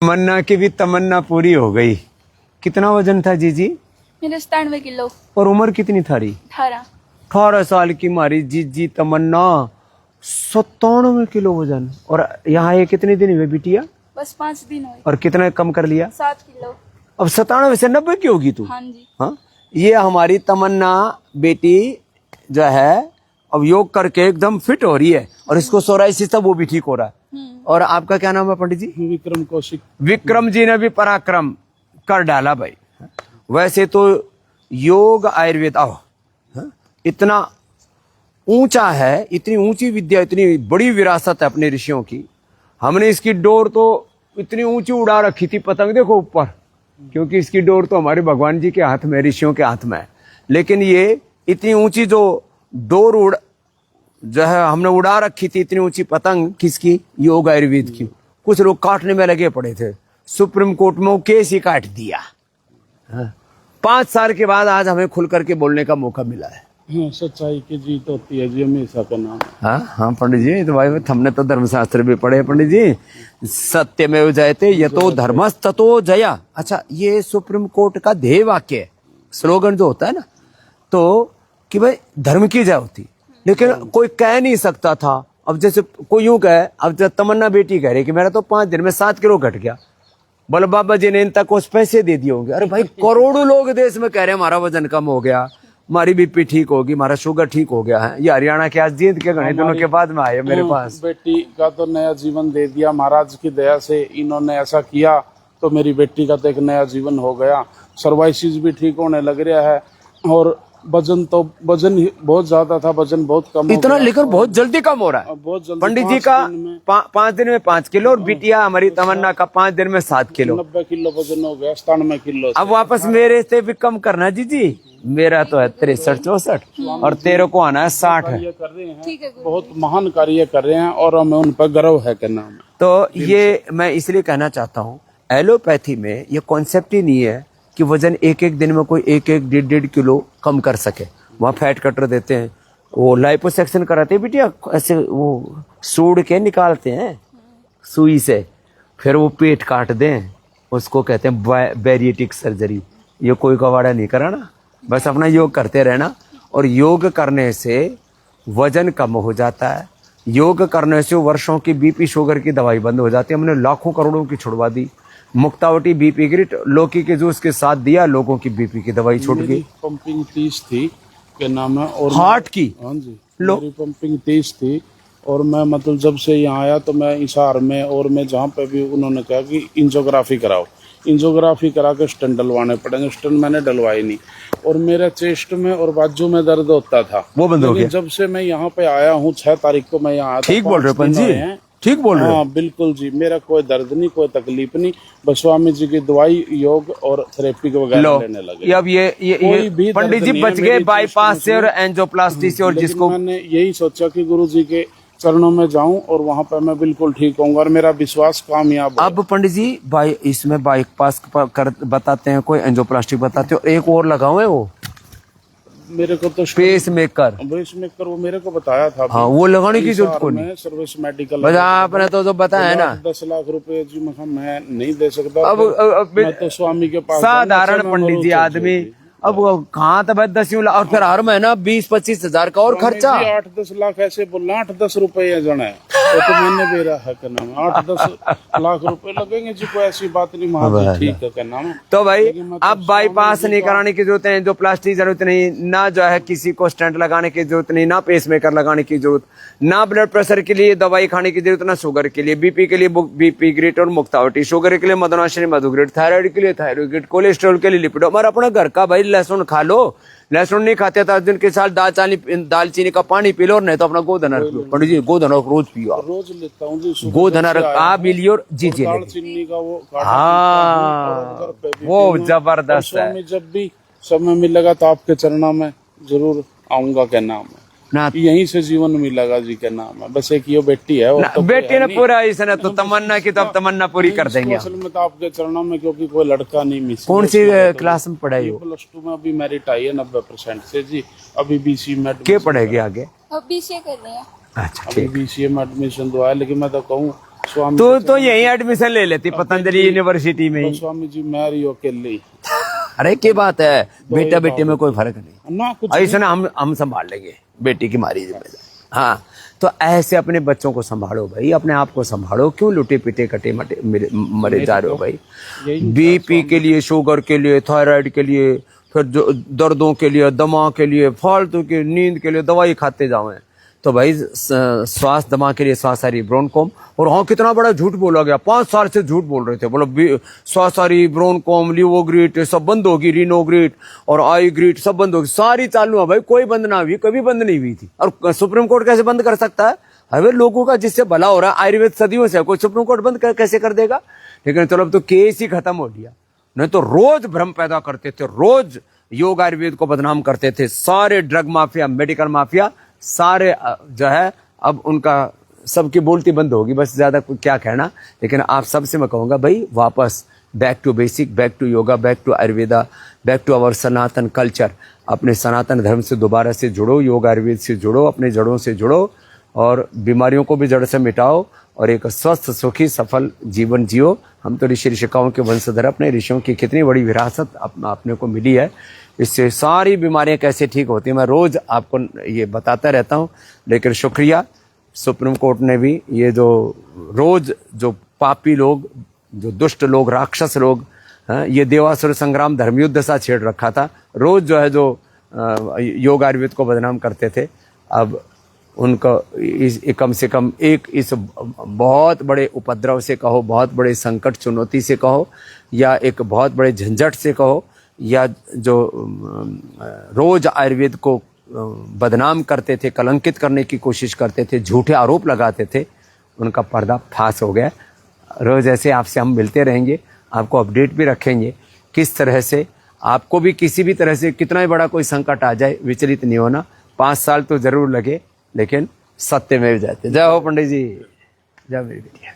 तमन्ना की भी तमन्ना पूरी हो गई। कितना वजन था जीजी? मेरे 97 किलो। और उम्र कितनी थारी? 18 साल की हमारी जीजी तमन्ना, 97 किलो वजन। और यहाँ ये कितने दिन हुए बिटिया? बस 5 दिन हुए। और कितना कम कर लिया? 7 किलो। अब 97 से 90 की होगी तू? हाँ जी। हाँ, ये हमारी तमन्ना बेटी जो है अब योग करके एकदम फिट हो रही है, और इसको सोराइसिस था वो भी ठीक हो रहा है। और आपका क्या नाम है पंडित जी? विक्रम कौशिक। विक्रम जी ने भी पराक्रम कर डाला भाई। वैसे तो योग आयुर्वेद इतना ऊंचा है, इतनी ऊंची विद्या, इतनी बड़ी विरासत है अपने ऋषियों की। हमने इसकी डोर तो इतनी ऊंची उड़ा रखी थी, पतंग देखो ऊपर, क्योंकि इसकी डोर तो हमारे भगवान जी के हाथ में, ऋषियों के हाथ में है। लेकिन ये इतनी ऊंची जो डोर जो है हमने उड़ा रखी थी, इतनी ऊंची पतंग, किसकी? योग आयुर्वेद की। कुछ लोग काटने में लगे पड़े थे, सुप्रीम कोर्ट में वो केस ही काट दिया। 5 साल के बाद आज हमें खुल करके बोलने का मौका मिला है। हाँ, सच्चाई की जीत होती है जी, हमेशा का नाम। हाँ पंडित जी, तो भाई हमने तो धर्मशास्त्र भी पढ़े पंडित जी। सत्यमेव जयते यतो धर्मस् ततो जया। अच्छा, ये सुप्रीम कोर्ट का ध्येय वाक्य है, स्लोगन जो होता है ना, तो कि भाई धर्म की जय होती। लेकिन कोई कह नहीं सकता था। अब जैसे कोई यूं कहे, अब जब तमन्ना बेटी कह रही कि मेरा तो 5 दिन में 7 किलो घट गया, बोले बाबा जी ने इन तक कुछ पैसे दे दिए होंगे। अरे भाई, करोड़ों लोग देश में कह रहे हैं हमारा वजन कम हो गया, हमारी बीपी ठीक होगी, हमारा शुगर ठीक हो गया है। ये हरियाणा के आज जीत के गणे दिनों के बाद में आए मेरे पास। बेटी का तो नया जीवन दे दिया महाराज की दया से, इन्होंने ऐसा किया तो मेरी बेटी का तो एक नया जीवन हो गया। सर्वाइसिस भी ठीक होने लग रहा है, और वजन बहुत ज्यादा था, वजन बहुत कम इतना लेकर बहुत जल्दी कम हो रहा है। बहुत जल्दी। पंडित जी का 5 दिन में 5 किलो, और बिटिया हमारी तमन्ना का 5 दिन में 7 किलो, 90 किलो वजन हो गया, 97 किलो। अब वापस मेरे से भी कम करना जी। मेरा तो है 63-64, और तेरे को आना है 60 है। कर रहे हैं, बहुत महान कार्य कर रहे हैं, और हमें उन पर गर्व है। क्या नाम है? तो ये मैं इसलिए कहना चाहता हूँ, एलोपैथी में ये कॉन्सेप्ट ही नहीं है कि वजन एक दिन में कोई 1-1.5 किलो कम कर सके। वहाँ फैट कटर देते हैं, वो लाइपोसेक्शन कराते हैं बिटिया, ऐसे वो सूड़ के निकालते हैं सुई से, फिर वो पेट काट दें, उसको कहते हैं बैरिएटिक सर्जरी। ये कोई कवाड़ा नहीं कराना, बस अपना योग करते रहना। और योग करने से वजन कम हो जाता है, योग करने से वर्षों की बीपी शुगर की दवाई बंद हो जाती है। हमने लाखों करोड़ों की छुड़वा दी। मुक्तावटी बीपी ग्रिट लौकी के जूस के साथ दिया, लोगों की बीपी की दवाई छूट गई। पंपिंग 30 थी, क्या नाम है, और हार्ट की। हाँ जी, मेरी पंपिंग 30 थी, और मैं मतलब जब से यहाँ आया तो मैं हिसार में, और मैं जहाँ पे भी उन्होंने कहा कि एंजियोग्राफी कराओ, एंजियोग्राफी करा के स्टंट डलवाने पड़ेंगे। स्टंट मैंने डलवाई नहीं, और मेरे चेस्ट में और बाजू में दर्द होता था, वो बंद हो गया। जब से मैं यहाँ पे आया हूँ, 6 तारीख को मैं यहाँ आया। ठीक बोल रहे पंजी, ठीक बोल रहे हो। हाँ बिल्कुल जी, मेरा कोई दर्द नहीं, कोई तकलीफ नहीं, बस स्वामी जी की दवाई, योग और थेरेपी वगैरह लेने लगे। अब ये पंडित जी बच गए बाईपास से और एंजियोप्लास्टी से, और जिसको मैंने यही सोचा कि गुरु जी के चरणों में जाऊं, और वहां पर मैं बिल्कुल ठीक होऊंगा, और मेरा विश्वास कामयाब। अब पंडित जी इसमें बाईपास कर बताते हैं, कोई एंजियोप्लास्टी बताते हो, एक और लगाओ है वो मेरे को तो पेस मेकर वो मेरे को बताया था। हाँ, वो लगाने की जरूरत कोई नहीं। सर्विस मेडिकल बस आपने तो जो बताया ना, 10 लाख रुपए जी मैं नहीं दे सकता। अब मैं तो स्वामी के पास साधारण पंडित जी आदमी, अब कहाँ तक 10 लाख, और फिर हर महीना 20-25 हजार का और खर्चा। 8-10 लाख ऐसे बोलना, 8-10 रुपए जन है, तो मैंने दे रहा है, क्या नाम है, 8-10 लाख रुपए लगेंगे जी, कोई ऐसी बात नहीं महाराज, ठीक है, क्या नाम है। तो भाई अब बाईपास नहीं कराने की जरूरत है, जो प्लास्टिक जरूरत नहीं, ना जो है किसी को स्टेंट लगाने की जरूरत नहीं, ना पेस मेकर लगाने की जरूरत, ना ब्लड प्रेशर के लिए दवाई खाने की जरूरत, ना शुगर के लिए, बीपी के लिए बीपी ग्रिट और मुक्तावटी, शुगर के लिए मदनाश्री मधुग्रिट, थायराइड के लिए थायराइड ग्रिट, कोलेस्ट्रॉल के लिए लिपिड। हमारा अपना घर का भाई लहसुन खा लो, लहसुन नहीं खाते तो दिन के साथ दालचीनी का पानी पी लो, और नहीं तो अपना गोधन पंडित जी गोधन रोज पियो। रोज लेता हूँ जी, गोधन आप भी लियो जी जी। दालचीनी का वो, हाँ वो जबरदस्त है। जब भी समय मिलेगा तो आपके चरणों में जरूर आऊंगा, क्या नाम है, यहीं से जीवन मिलेगा जी, क्या नाम है। बस एक ये बेटी है, और तो बेटी ने पूरा इसने तो तमन्ना की तो अब तमन्ना पूरी कर देंगे असल में तो आपके चरणों में, क्योंकि कोई लड़का नहीं मिस। कौन सी क्लास में पढ़ाई हो? +2 में अभी मेरिट आई है 90% से जी। अभी BCA में क्या पढ़ेगी आगे? अब BCA कर रहे हैं। अच्छा अभी BCA में एडमिशन दुआ है, लेकिन मैं तो कहूँ स्वामी तो यही एडमिशन ले लेती पतंजलि यूनिवर्सिटी में ही। स्वामी जी मैं रही हूँ अकेले। अरे की बात है, बेटा बेटे में कोई फर्क नहीं, ना कुछ ऐसा ना हम संभाल लेंगे, बेटी की मारी जिम्मेदारी। हाँ, तो ऐसे अपने बच्चों को संभालो भाई, अपने आप को संभालो, क्यों लुटे पिटे कटे मटे मरे जा रहे हो भाई। बीपी के लिए, शुगर के लिए, थायराइड के लिए, फिर जो दर्दों के लिए, दमा के लिए, फालतू की नींद के लिए दवाई खाते जाओ। तो भाई श्वास दमा के लिए श्वासारी ब्रोनकोम, और हाँ कितना बड़ा झूठ बोला गया, 5 साल से झूठ बोल रहे थे, बोलो श्वासारी ब्रोनकोम लिवोग्रीट सब बंद होगी, रिनोग्रीट और आईग्रीट सब बंद होगी, सारी चालू है भाई, कोई बंद ना हुई, कभी बंद नहीं हुई थी। और सुप्रीम कोर्ट कैसे बंद कर सकता है? अरे लोगों का जिससे भला हो रहा है, आयुर्वेद सदियों से, कोई सुप्रीम कोर्ट बंद कैसे कर देगा? लेकिन चलो अब तो केस ही खत्म हो गया, नहीं तो रोज भ्रम पैदा करते थे, रोज योग आयुर्वेद को बदनाम करते थे, सारे ड्रग माफिया, मेडिकल माफिया सारे जो है, अब उनका सबकी बोलती बंद होगी, बस ज्यादा क्या कहना। लेकिन आप सबसे मैं कहूंगा भाई, वापस back to basic, back to yoga, back to Ayurveda, back to our Sanatan culture. अपने सनातन धर्म से दोबारा से जुड़ो, योग आयुर्वेद से जुड़ो, अपने जड़ों से जुड़ो और बीमारियों को भी जड़ से मिटाओ और एक स्वस्थ सुखी सफल जीवन जियो। हम तो ऋषि ऋषिकाओं के वंशधर, अपने ऋषियों की कितनी बड़ी विरासत अपने को मिली है, इससे सारी बीमारियां कैसे ठीक होती हैं मैं रोज आपको ये बताता रहता हूं। लेकिन शुक्रिया, सुप्रीम कोर्ट ने भी ये जो रोज जो पापी लोग, जो दुष्ट लोग, राक्षस लोग, ये देवासुर संग्राम धर्मयुद्ध सा छेड़ रखा था, रोज जो है जो योग आयुर्वेद को बदनाम करते थे, अब उनको कम से कम एक इस बहुत बड़े उपद्रव से कहो, बहुत बड़े संकट चुनौती से कहो, या एक बहुत बड़े झंझट से कहो, या जो रोज आयुर्वेद को बदनाम करते थे, कलंकित करने की कोशिश करते थे, झूठे आरोप लगाते थे, उनका पर्दा फाश हो गया। रोज ऐसे आपसे हम मिलते रहेंगे, आपको अपडेट भी रखेंगे किस तरह से आपको भी किसी भी तरह से कितना ही बड़ा कोई संकट आ जाए, विचलित नहीं होना। 5 साल तो जरूर लगे, लेकिन सत्य में भी जाते। जय हो पंडित जी, जय मेरी बेटिया।